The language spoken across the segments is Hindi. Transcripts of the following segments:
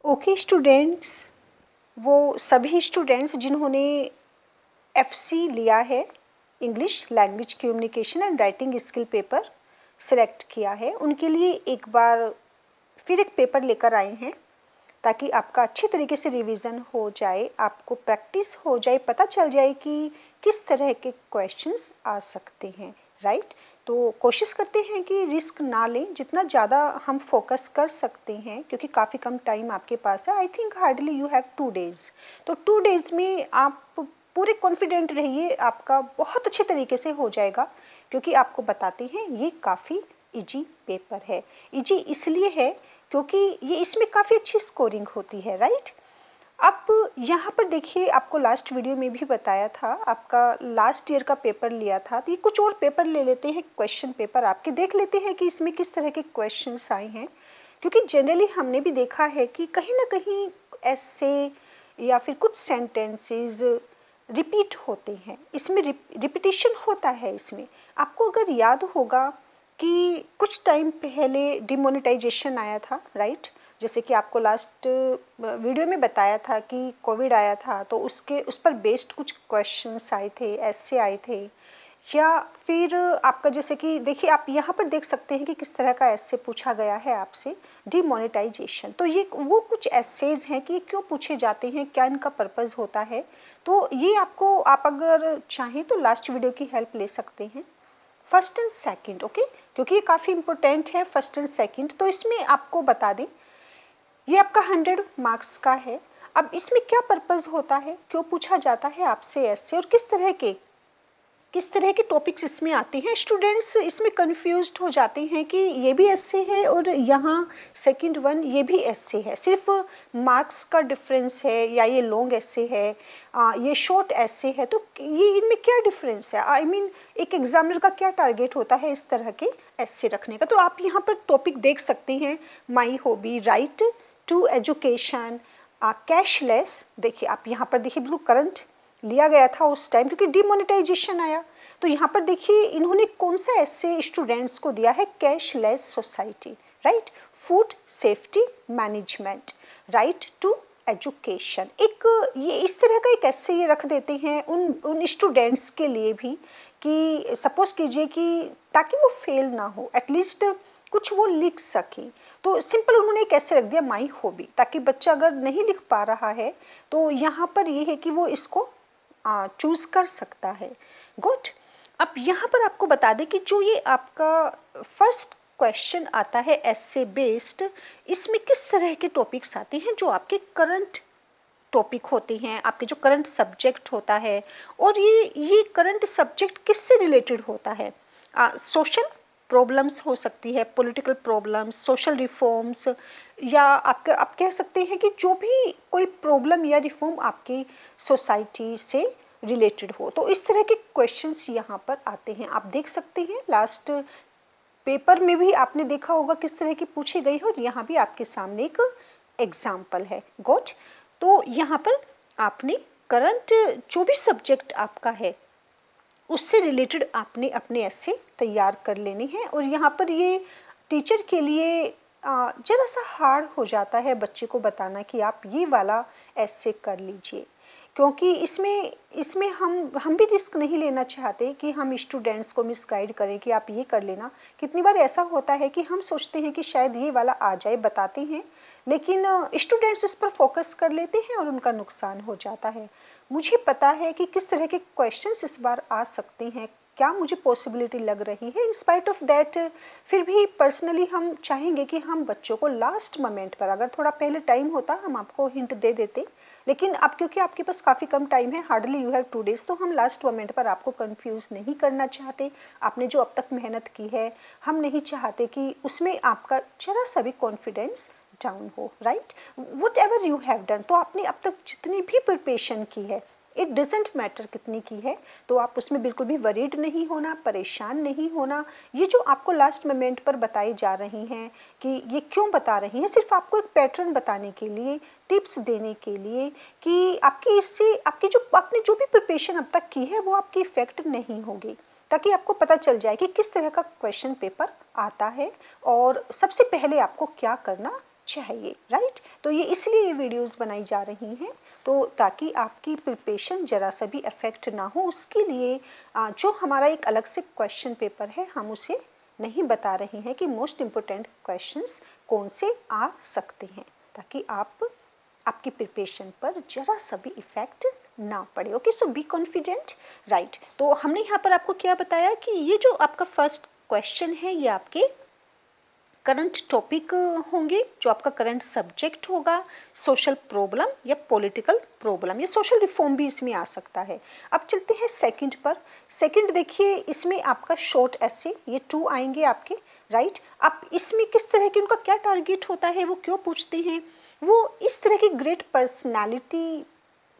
ओके स्टूडेंट्स, वो सभी स्टूडेंट्स जिन्होंने एफसी लिया है, English language communication and writing skill paper select किया है, उनके लिए एक बार फिर एक पेपर लेकर आए हैं ताकि आपका अच्छी तरीके से रिवीजन हो जाए, आपको प्रैक्टिस हो जाए, पता चल जाए कि किस तरह के क्वेश्चंस आ सकते हैं। राइट, तो कोशिश करते हैं कि रिस्क ना लें, जितना ज़्यादा हम फोकस कर सकते हैं, क्योंकि काफ़ी कम टाइम आपके पास है। I think hardly you have 2 days, तो 2 days में आप पूरे कॉन्फिडेंट रहिए, आपका बहुत अच्छे तरीके से हो जाएगा, क्योंकि आपको बताते हैं ये काफ़ी इजी पेपर है। इजी इसलिए है क्योंकि ये इसमें काफ़ी अच्छी स्कोरिंग होती है। राइट, अब यहाँ पर देखिए, आपको लास्ट वीडियो में भी बताया था, आपका लास्ट ईयर का पेपर लिया था, तो ये कुछ और पेपर ले लेते हैं, क्वेश्चन पेपर आपके देख लेते हैं कि इसमें किस तरह के क्वेश्चंस आए हैं। क्योंकि जनरली हमने भी देखा है कि कहीं ना कहीं ऐसे या फिर कुछ सेंटेंसेस रिपीट होते हैं, इसमें रिपीटिशन होता है। इसमें आपको अगर याद होगा कि कुछ टाइम पहले डिमोनेटाइजेशन आया था। राइट, जैसे कि आपको लास्ट वीडियो में बताया था कि कोविड आया था, तो उस पर बेस्ड कुछ क्वेश्चंस आए थे, ऐसे आए थे, या फिर आपका जैसे कि देखिए, आप यहाँ पर देख सकते हैं कि किस तरह का ऐसे पूछा गया है आपसे, डिमोनेटाइजेशन। तो ये वो कुछ ऐसेज हैं कि क्यों पूछे जाते हैं, क्या इनका पर्पज़ होता है। तो ये आपको, आप अगर चाहें तो लास्ट वीडियो की हेल्प ले सकते हैं, फर्स्ट एंड सेकंड। ओके, क्योंकि ये काफ़ी इंपॉर्टेंट है फर्स्ट एंड सेकंड। तो इसमें आपको बता दें, ये आपका 100 मार्क्स का है। अब इसमें क्या पर्पज़ होता है, क्यों पूछा जाता है आपसे ऐसे, और किस तरह के टॉपिक्स इसमें आते हैं। स्टूडेंट्स इसमें कंफ्यूज्ड हो जाते हैं कि ये भी ऐसे है और यहाँ सेकंड वन ये भी ऐसे है, सिर्फ मार्क्स का डिफरेंस है, या ये लॉन्ग ऐसे है, ये शॉर्ट ऐसे है, तो ये इनमें क्या डिफरेंस है। आई मीन एक एग्जामिनर का क्या टारगेट होता है इस तरह के ऐसे रखने का। तो आप यहाँ पर टॉपिक देख सकते हैं, my hobby, right to education, cashless. देखिए, आप यहाँ पर देखिए, बिल्कुल करंट लिया गया था उस टाइम, क्योंकि डिमोनेटाइजेशन आया। तो यहाँ पर देखिए, इन्होंने कौन सा ऐसे स्टूडेंट्स को दिया है, cashless society, right, food safety management, right to education. एक ये इस तरह का एक ऐसे ये रख देते हैं उन स्टूडेंट्स के लिए भी, कि सपोज कीजिए कि ताकि वो फेल ना हो, एटलीस्ट कुछ वो लिख सके। तो सिंपल उन्होंने एक ऐसे रख दिया, माई हॉबी, ताकि बच्चा अगर नहीं लिख पा रहा है तो यहाँ पर ये है कि वो इसको चूज कर सकता है। गुड, अब यहाँ पर आपको बता दें कि जो ये आपका फर्स्ट क्वेश्चन आता है एसे बेस्ड, इसमें किस तरह के टॉपिक्स आते हैं जो आपके करंट टॉपिक होते हैं, आपके जो करंट सब्जेक्ट होता है। और ये करंट सब्जेक्ट किससे रिलेटेड होता है, सोशल प्रॉब्लम्स हो सकती है, पॉलिटिकल प्रॉब्लम्स, सोशल रिफॉर्म्स, या आप कह सकते हैं कि जो भी कोई प्रॉब्लम या रिफॉर्म आपकी सोसाइटी से रिलेटेड हो, तो इस तरह के क्वेश्चंस यहाँ पर आते हैं। आप देख सकते हैं लास्ट पेपर में भी आपने देखा होगा किस तरह की पूछी गई हो, और यहाँ भी आपके सामने एक एग्जाम्पल है। गॉट, तो यहाँ पर आपने करंट जो भी सब्जेक्ट आपका है उससे रिलेटेड आपने अपने ऐसे तैयार कर लेने हैं। और यहाँ पर ये टीचर के लिए जरा सा हार्ड हो जाता है बच्चे को बताना कि आप ये वाला ऐसे कर लीजिए, क्योंकि इसमें हम भी रिस्क नहीं लेना चाहते कि हम स्टूडेंट्स को मिसगाइड करें कि आप ये कर लेना। कितनी बार ऐसा होता है कि हम सोचते हैं कि शायद ये वाला आ जाए, बताते हैं, लेकिन स्टूडेंट्स इस पर फोकस कर लेते हैं और उनका नुकसान हो जाता है। मुझे पता है कि किस तरह के क्वेश्चंस इस बार आ सकते हैं, क्या मुझे पॉसिबिलिटी लग रही है। इन स्पाइट ऑफ दैट, फिर भी पर्सनली हम चाहेंगे कि हम बच्चों को लास्ट मोमेंट पर, अगर थोड़ा पहले टाइम होता हम आपको हिंट दे देते, लेकिन अब क्योंकि आपके पास काफ़ी कम टाइम है, हार्डली यू हैव 2 days, तो हम लास्ट मोमेंट पर आपको कंफ्यूज नहीं करना चाहते। आपने जो अब तक मेहनत की है, हम नहीं चाहते कि उसमें आपका जरा सा भी कॉन्फिडेंस डाउन हो। Right, what ever you have done, तो आपने अब तक जितनी भी प्रिपरेशन की है, इट डजेंट मैटर कितनी की है, तो आप उसमें बिल्कुल भी वरीड नहीं होना, परेशान नहीं होना। ये जो आपको लास्ट मोमेंट पर बताई जा रही हैं कि ये क्यों बता रही हैं, सिर्फ आपको एक पैटर्न बताने के लिए, टिप्स देने के लिए, कि आपकी इससे आपने जो भी प्रिपरेशन अब तक की है वो आपकी इफेक्ट नहीं होगी, ताकि आपको पता चल जाए कि किस तरह का क्वेश्चन पेपर आता है और सबसे पहले आपको क्या करना चाहिए, राइट। तो ये इसलिए ये वीडियोस बनाई जा रही हैं, तो ताकि आपकी प्रिपरेशन ज़रा सा भी अफेक्ट ना हो, उसके लिए जो हमारा एक अलग से क्वेश्चन पेपर है हम उसे नहीं बता रहे हैं कि मोस्ट इम्पोर्टेंट क्वेश्चंस कौन से आ सकते हैं, ताकि आपकी प्रिपरेशन पर जरा सा भी इफेक्ट ना पड़े। Okay, so be confident, right. तो हमने यहाँ पर आपको क्या बताया कि ये जो आपका फर्स्ट क्वेश्चन है ये आपके करंट टॉपिक होंगे, जो आपका करंट सब्जेक्ट होगा, सोशल प्रॉब्लम या पॉलिटिकल प्रॉब्लम या सोशल रिफॉर्म भी इसमें आ सकता है। अब चलते हैं सेकंड पर। सेकंड देखिए, इसमें आपका शॉर्ट एसे, ये 2 आएंगे आपके, राइट। अब इसमें किस तरह की उनका क्या टारगेट होता है, वो क्यों पूछते हैं, वो इस तरह की ग्रेट पर्सनैलिटी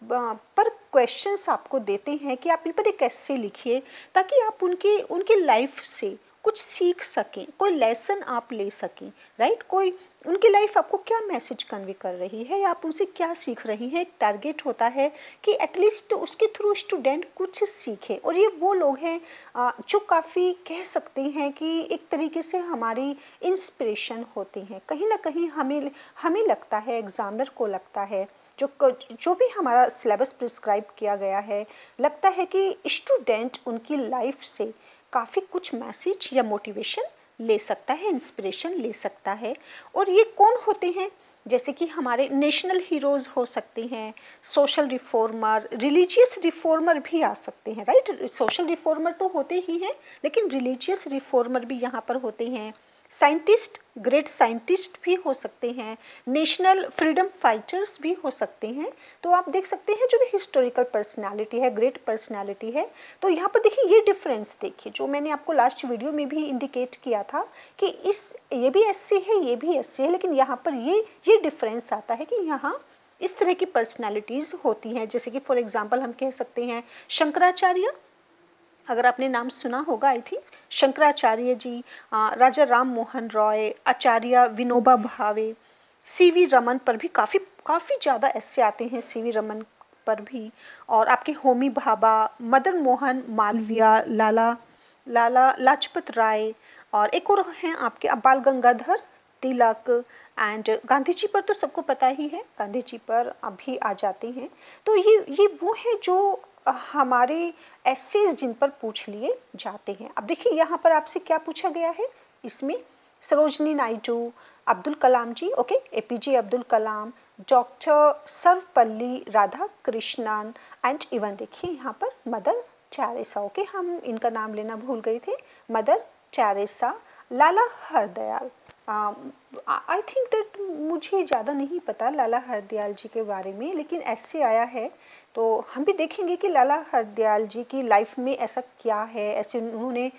पर क्वेश्चंस आपको देते हैं कि आप इन पर एक ऐसे लिखिए ताकि आप उनकी लाइफ से कुछ सीख सकें, कोई लेसन आप ले सकें, राइट। कोई उनकी लाइफ आपको क्या मैसेज कन्वे कर रही है या आप उनसे क्या सीख रही हैं। एक टारगेट होता है कि एटलीस्ट उसके थ्रू स्टूडेंट कुछ सीखे। और ये वो लोग हैं जो काफ़ी कह सकते हैं कि एक तरीके से हमारी इंस्पिरेशन होती हैं। कहीं ना कहीं हमें लगता है, एग्जामिनर को लगता है, जो भी हमारा सिलेबस प्रिस्क्राइब किया गया है, लगता है कि स्टूडेंट उनकी लाइफ से काफ़ी कुछ मैसेज या मोटिवेशन ले सकता है, इंस्पिरेशन ले सकता है। और ये कौन होते हैं, जैसे कि हमारे नेशनल हीरोज़ हो सकते हैं, सोशल रिफॉर्मर, रिलीजियस रिफॉर्मर भी आ सकते हैं, राइट। सोशल रिफॉर्मर तो होते ही हैं, लेकिन रिलीजियस रिफॉर्मर भी यहाँ पर होते हैं। साइंटिस्ट, ग्रेट साइंटिस्ट भी हो सकते हैं, नेशनल फ्रीडम फाइटर्स भी हो सकते हैं। तो आप देख सकते हैं जो भी हिस्टोरिकल पर्सनालिटी है, ग्रेट पर्सनालिटी है। तो यहाँ पर देखिए ये डिफरेंस देखिए, जो मैंने आपको लास्ट वीडियो में भी इंडिकेट किया था कि ये भी एससी है, ये भी एससी है, लेकिन यहाँ पर ये डिफरेंस आता है कि यहाँ इस तरह की पर्सनालिटीज़ होती हैं। जैसे कि फॉर एग्जाम्पल हम कह सकते हैं शंकराचार्य, अगर आपने नाम सुना होगा, I think Shankaracharya ji, Raja Ram Mohan Roy, Acharya Vinoba Bhave, CV Raman पर भी काफ़ी ज़्यादा ऐसे आते हैं, सीवी रमन पर भी। और आपके होमी भाभा, मदन मोहन मालवीय, लाला लाजपत राय, और एक और हैं आपके बाल गंगाधर तिलक। एंड गांधी जी पर तो सबको पता ही है, गांधी जी पर अभी आ जाते हैं। तो ये वो है जो हमारे एसेज जिन पर पूछ लिए जाते हैं। अब देखिए यहाँ पर आपसे क्या पूछा गया है, इसमें Sarojini Naidu, Abdul Kalam ji, okay, APJ Abdul Kalam, doctor Sarvepalli Radhakrishnan, and even देखिए यहाँ पर मदर टेरेसा, ओके, हम इनका नाम लेना भूल गए थे, mother Teresa, Lala Hardayal. I think that मुझे ज़्यादा नहीं पता लाला हरदयाल जी के बारे में, लेकिन ऐसे आया है। तो हम भी देखेंगे कि लाला हरदयाल जी की लाइफ में ऐसा क्या है, ऐसे उन्होंने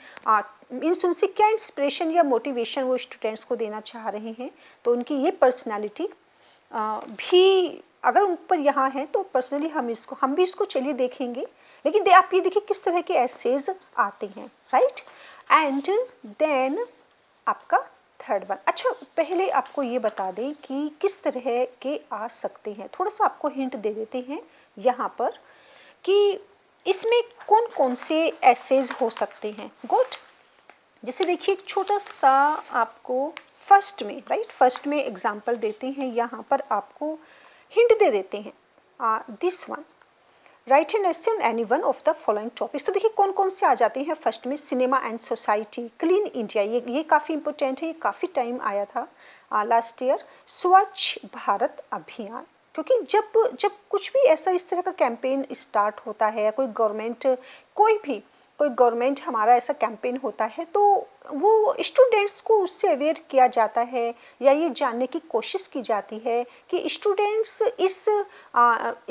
मीन्स उनसे क्या इंस्पिरेशन या मोटिवेशन वो स्टूडेंट्स को देना चाह रहे हैं। तो उनकी ये पर्सनालिटी भी अगर उन पर यहाँ है तो पर्सनली हम भी इसको चलिए देखेंगे। लेकिन आप ये देखिए किस तरह के एसेज आते हैं, राइट। एंड देन आपका थर्ड वन। अच्छा, पहले आपको ये बता दें कि किस तरह के आ सकते हैं, थोड़ा सा आपको हिंट दे देते हैं यहाँ पर कि इसमें कौन कौन से एसेज हो सकते हैं। गुड, जैसे देखिए एक छोटा सा आपको फर्स्ट में, राइट, फर्स्ट में एग्जाम्पल देते हैं, यहाँ पर आपको हिंट दे देते हैं, this one, right an essay on any one of the following topics. तो देखिए कौन कौन से आ जाते हैं फर्स्ट में, cinema and society, clean India, ये काफ़ी इंपॉर्टेंट है, ये काफ़ी टाइम आया था लास्ट ईयर, स्वच्छ भारत अभियान। क्योंकि जब कुछ भी ऐसा इस तरह का कैंपेन स्टार्ट होता है, कोई गवर्नमेंट हमारा ऐसा कैंपेन होता है, तो वो स्टूडेंट्स को उससे अवेयर किया जाता है या ये जानने की कोशिश की जाती है कि स्टूडेंट्स इस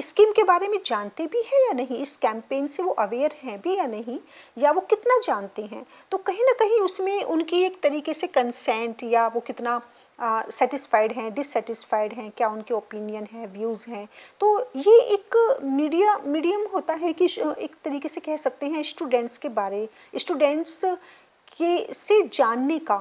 स्कीम के बारे में जानते भी हैं या नहीं, इस कैंपेन से वो अवेयर हैं भी या नहीं, या वो कितना जानते हैं। तो कहीं ना कहीं उसमें उनकी एक तरीके से कंसेंट या वो कितना सेटिस्फाइड हैं, डिससेटिस्फाइड हैं, क्या उनके ओपिनियन है, व्यूज़ हैं। तो ये एक मीडियम होता है कि एक तरीके से कह सकते हैं स्टूडेंट्स के से जानने का।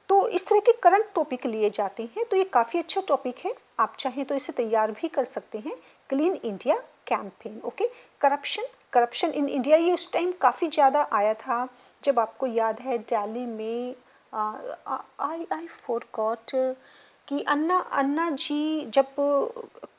तो इस तरह के करंट टॉपिक लिए जाते हैं, तो ये काफ़ी अच्छा टॉपिक है, आप चाहें तो इसे तैयार भी कर सकते हैं। Clean India campaign, okay. Corruption in India, ये उस टाइम काफ़ी ज़्यादा आया था जब आपको याद है दिल्ली में आई फॉरगॉट कि अन्ना अन्ना जी जब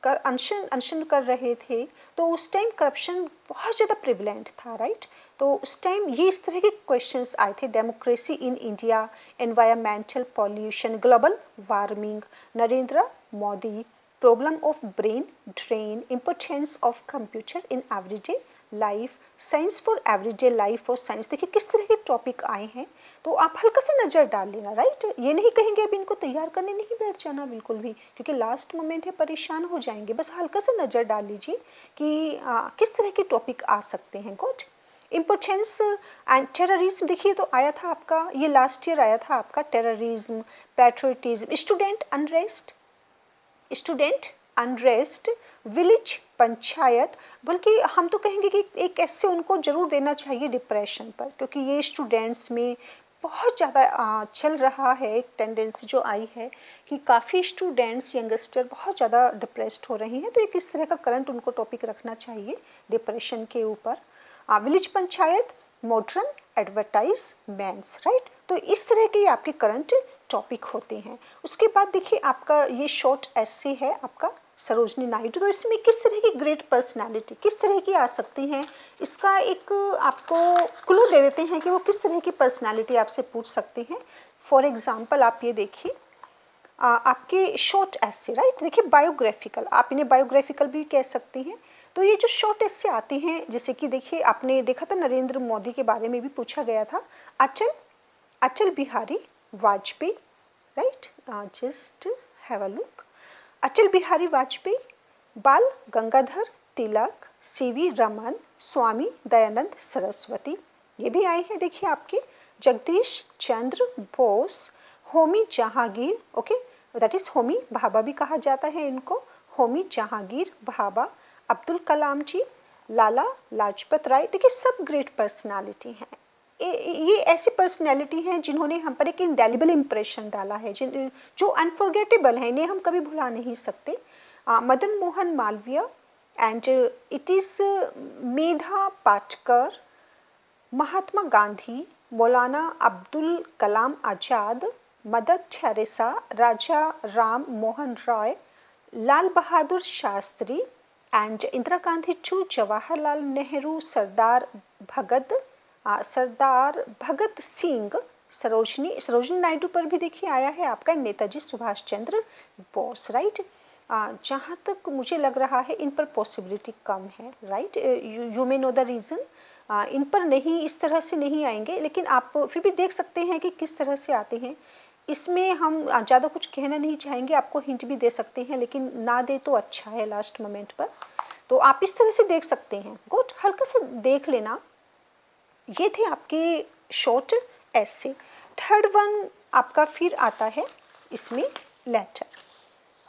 कर अनशन कर रहे थे तो उस टाइम करप्शन बहुत ज़्यादा प्रिवलेंट था, राइट। तो उस टाइम ये इस तरह के क्वेश्चंस आए थे, democracy in India, environmental pollution, global warming, Narendra Modi, problem of brain drain, importance of computer in everyday life, science for everyday life और साइंस। देखिए किस तरह के टॉपिक आए हैं, तो आप हल्का सा नज़र डाल लेना, राइट। ये नहीं कहेंगे अभी इनको तैयार करने नहीं बैठ जाना बिल्कुल भी, क्योंकि लास्ट मोमेंट है, परेशान हो जाएंगे। बस हल्का सा नज़र डाल लीजिए कि किस तरह के टॉपिक आ सकते हैं। गुड। इम्पोर्टेंस एंड टेररिज्म, देखिए तो आया था आपका, ये लास्ट ईयर आया था आपका, terrorism, patriotism, student unrest, village panchayat, बल्कि हम तो कहेंगे कि एक ऐसे उनको जरूर देना चाहिए डिप्रेशन पर, क्योंकि ये स्टूडेंट्स में बहुत ज़्यादा चल रहा है, एक टेंडेंसी जो आई है कि काफ़ी स्टूडेंट्स यंगस्टर बहुत ज़्यादा डिप्रेस्ड हो रहे हैं, तो एक इस तरह का करंट उनको टॉपिक रखना चाहिए डिप्रेशन के ऊपर। Village panchayat, modern advertisements, right. तो इस तरह के आपके करंट टॉपिक होते हैं। उसके बाद देखिए आपका ये शॉर्ट एसे है आपका सरोजनी नायडू, तो इसमें किस तरह की ग्रेट पर्सनालिटी किस तरह की आ सकती हैं, इसका एक आपको क्लू दे देते हैं कि वो किस तरह की पर्सनालिटी आपसे पूछ सकते हैं। फॉर एग्जाम्पल आप ये देखिए आपके शॉर्ट एसे, राइट। देखिए बायोग्राफिकल, आप इन्हें बायोग्राफिकल भी कह सकते हैं। तो ये जो शॉर्ट एसे आते हैं, जैसे कि देखिए आपने देखा था नरेंद्र मोदी के बारे में भी पूछा गया था, Atal Bihari Vajpayee, right. Just have a look, Atal Bihari Vajpayee, Bal Gangadhar Tilak, CV Raman, Swami Dayanand Saraswati, ये भी आए हैं। देखिए आपके Jagdish Chandra Bose, Homi Jahangir, okay, that is Homi Bhabha भी कहा जाता है इनको, होमी जहांगीर भाभा, अब्दुल कलाम जी, लाला लाजपत राय। देखिए सब ग्रेट पर्सनालिटी हैं, ये ऐसी पर्सनैलिटी हैं जिन्होंने हम पर एक इंडेलिबल इम्प्रेशन डाला है, जो अनफॉरगेटेबल है, इन्हें हम कभी भुला नहीं सकते। Madan Mohan Malviya and it is Medha Patkar, Mahatma Gandhi, Maulana Abdul Kalam Azad, Mother Teresa, Raja Ram Mohan Roy, Lal Bahadur Shastri and Indira Gandhi too, Jawaharlal Nehru, Sardar Bhagat Singh, Sarojini Naidu पर भी देखिए आया है आपका नेताजी सुभाष चंद्र बोस, राइट। जहाँ तक मुझे लग रहा है इन पर पॉसिबिलिटी कम है, right. You may know the reason, इन पर नहीं, इस तरह से नहीं आएंगे, लेकिन आप फिर भी देख सकते हैं कि किस तरह से आते हैं। इसमें हम ज़्यादा कुछ कहना नहीं चाहेंगे, आपको हिंट भी दे सकते हैं, लेकिन ना दे तो अच्छा है लास्ट मोमेंट पर। तो आप इस तरह से देख सकते हैं। गुड, हल्का सा देख लेना। ये थे आपके शॉर्ट एसे। थर्ड वन आपका फिर आता है इसमें लेटर।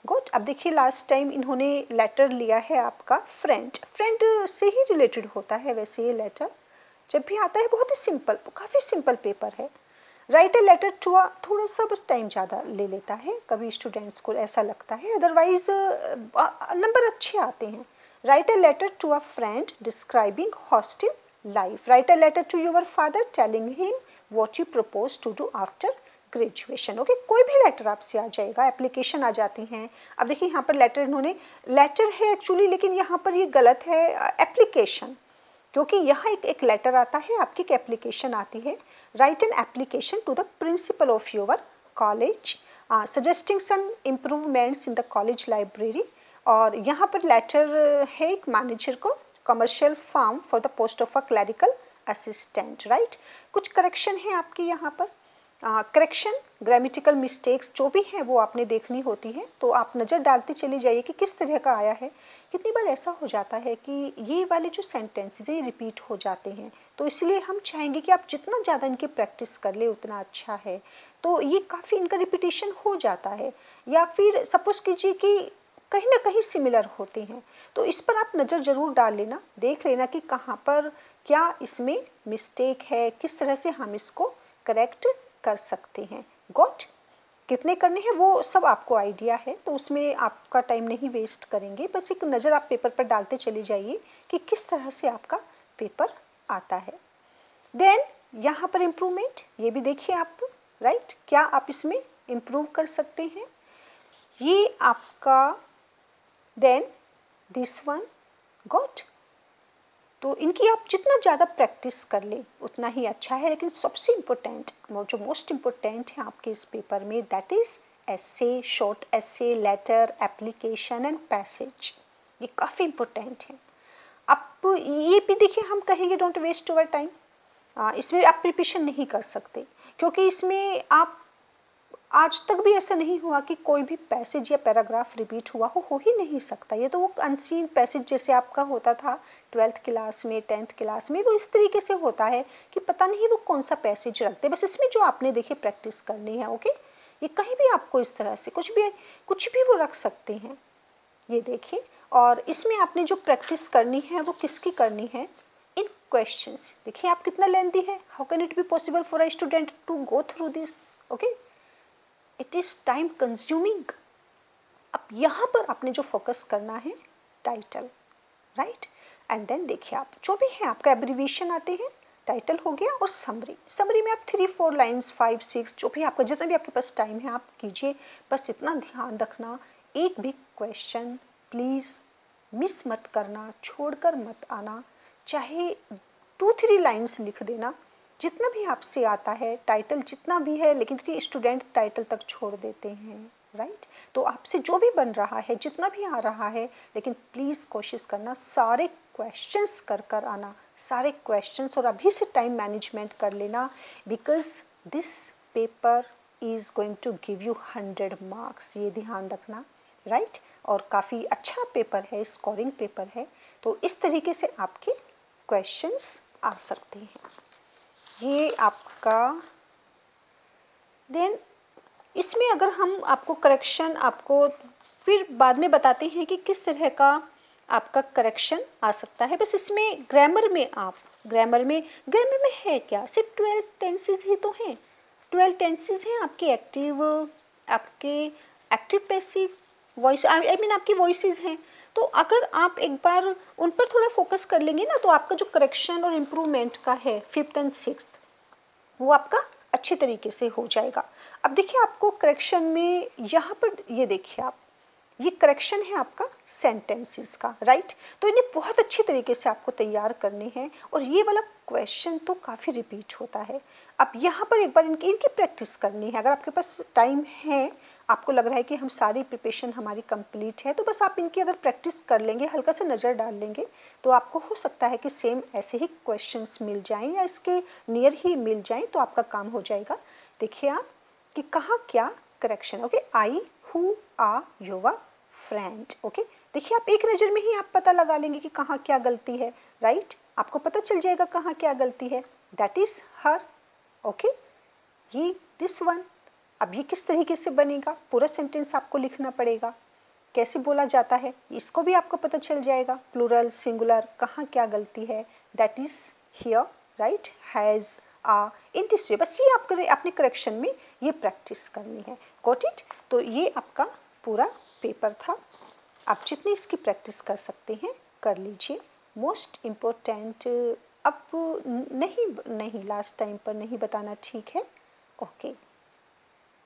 गुड, अब देखिए लास्ट टाइम इन्होंने लेटर लिया है आपका फ्रेंड से ही रिलेटेड होता है वैसे ये लेटर जब भी आता है, बहुत ही सिंपल, काफ़ी सिंपल पेपर है। Write a letter to a, थोड़ा सा बस टाइम ज़्यादा ले लेता है कभी स्टूडेंट्स को ऐसा लगता है, अदरवाइज नंबर अच्छे आते हैं। Write a letter to a friend describing hostel life, write a letter to your father telling him what you propose to do after graduation, okay. कोई भी लेटर आपसे आ जाएगा, एप्लीकेशन आ जाती हैं। अब देखिए यहाँ पर लेटर इन्होंने, लेटर है एक्चुअली, लेकिन यहाँ पर ये गलत है, एप्लीकेशन, क्योंकि यहाँ एक लेटर आता है, आपकी एक एप्लीकेशन आती है। Write an application to the principal of your college suggesting some improvements in the college library, और यहाँ पर लेटर है एक मैनेजर को, commercial firm for the post of a clerical assistant, right. कुछ करेक्शन है आपकी यहाँ पर, करेक्शन ग्रामेटिकल मिस्टेक्स जो भी हैं वो आपने देखनी होती है, तो आप नज़र डालते चले जाइए कि किस तरह का आया है। कितनी बार ऐसा हो जाता है कि ये वाले जो सेंटेंसेस ये रिपीट हो जाते हैं, तो इसलिए हम चाहेंगे कि आप जितना ज़्यादा इनकी प्रैक्टिस कर ले उतना अच्छा है। तो ये काफ़ी इनका रिपीटेशन हो जाता है, या फिर सपोज कीजिए कि कहीं ना कहीं सिमिलर होते हैं, तो इस पर आप नज़र ज़रूर डाल लेना, देख लेना कि कहाँ पर क्या इसमें मिस्टेक है, किस तरह से हम इसको करेक्ट कर सकते हैं। गॉट, कितने करने हैं वो सब आपको आइडिया है, तो उसमें आपका टाइम नहीं वेस्ट करेंगे, बस एक नज़र आप पेपर पर डालते चले जाइए कि किस तरह से आपका पेपर आता है। देन यहाँ पर इम्प्रूवमेंट, ये भी देखिए आप, राइट, क्या आप इसमें इम्प्रूव कर सकते हैं। ये आपका, देन दिस वन गॉट। तो इनकी आप जितना ज़्यादा प्रैक्टिस कर ले उतना ही अच्छा है। लेकिन सबसे इम्पोर्टेंट, जो मोस्ट इम्पोर्टेंट है आपके इस पेपर में, that is essay, short essay, letter, application and passage. ये काफ़ी इम्पोर्टेंट है। आप ये भी देखिए, हम कहेंगे डोंट वेस्ट योर टाइम, इसमें आप प्रिपरेशन नहीं कर सकते, क्योंकि इसमें आप, आज तक भी ऐसा नहीं हुआ कि कोई भी पैसेज या पैराग्राफ रिपीट हुआ हो ही नहीं सकता। ये तो वो अनसीन पैसेज जैसे आपका होता था 12th क्लास में, 10th क्लास में, वो इस तरीके से होता है कि पता नहीं वो कौन सा पैसेज रखते, बस इसमें जो आपने देखिए प्रैक्टिस करनी है। ओके, ये कहीं भी आपको इस तरह से कुछ भी वो रख सकते हैं, ये देखिए। और इसमें आपने जो प्रैक्टिस करनी है वो किसकी करनी है, इन क्वेश्चंस। देखिए आप कितना लेंथी है, how can it be possible for a student to go through this. Okay, it is time consuming. अब यहाँ पर आपने जो फोकस करना है, टाइटल, राइट, एंड देन देखिए आप जो भी है आपका एब्रीविएशन आते हैं, टाइटल हो गया, और समरी। समरी में आप 3-4 लाइन्स, 5-6, जो भी आपका, जितना भी आपके पास टाइम है आप कीजिए। बस इतना ध्यान रखना, एक भी क्वेश्चन प्लीज़ मिस मत करना, छोड़कर मत आना। चाहे 2-3 लाइन्स लिख देना, जितना भी आपसे आता है, टाइटल जितना भी है, लेकिन क्योंकि स्टूडेंट टाइटल तक छोड़ देते हैं, राइट। तो आपसे जो भी बन रहा है, जितना भी आ रहा है, लेकिन प्लीज़ कोशिश करना सारे क्वेश्चंस कर कर आना, सारे क्वेश्चंस, और अभी से टाइम मैनेजमेंट कर लेना, because this paper is going to give you 100 marks, ये ध्यान रखना, राइट। और काफ़ी अच्छा पेपर है, स्कोरिंग पेपर है। तो इस तरीके से आपके क्वेश्चंस आ सकते हैं। ये आपका, देन इसमें अगर हम आपको करेक्शन, आपको फिर बाद में बताते हैं कि किस तरह का आपका करेक्शन आ सकता है। बस इसमें ग्रामर में आप, ग्रामर में है क्या, सिर्फ 12 टेंसेज ही तो हैं। 12 टेंसेज हैं आपके एक्टिव, आपके active passive voice, I mean आपकी वॉइसेस हैं। तो अगर आप एक बार उन पर थोड़ा फोकस कर लेंगे ना, तो आपका जो करेक्शन और इम्प्रूवमेंट का है 5th एंड 6th, वो आपका अच्छे तरीके से हो जाएगा। अब देखिए आपको करेक्शन में यहाँ पर, ये देखिए आप, ये करेक्शन है आपका सेंटेंसेस का, राइट। तो इन्हें बहुत अच्छे तरीके से आपको तैयार करने हैं, और ये वाला क्वेश्चन तो काफ़ी रिपीट होता है। अब यहाँ पर एक बार इनकी प्रैक्टिस करनी है। अगर आपके पास टाइम है, आपको लग रहा है कि हम सारी प्रिपरेशन हमारी कंप्लीट है, तो बस आप इनकी अगर प्रैक्टिस कर लेंगे, हल्का सा नज़र डाल लेंगे, तो आपको हो सकता है कि सेम ऐसे ही क्वेश्चंस मिल जाएं या इसके नियर ही मिल जाएं, तो आपका काम हो जाएगा। देखिए आप कि कहाँ क्या correction. Okay, I who are your friend. Okay, देखिए आप एक नज़र में ही आप पता लगा लेंगे कि कहाँ क्या गलती है, राइट। आपको पता चल जाएगा कहाँ क्या गलती है, दैट इज़ हर। ओके, ये दिस वन। अब ये किस तरीके से बनेगा, पूरा सेंटेंस आपको लिखना पड़ेगा, कैसे बोला जाता है इसको भी आपको पता चल जाएगा, प्लूरल, सिंगुलर, कहाँ क्या गलती है, that is here, right, has, ah, in this way. बस ये आपको अपने करेक्शन में ये प्रैक्टिस करनी है। Got it. तो ये आपका पूरा पेपर था। आप जितनी इसकी प्रैक्टिस कर सकते हैं कर लीजिए। मोस्ट इम्पोर्टेंट, अब नहीं लास्ट टाइम पर नहीं बताना, ठीक है। ओके।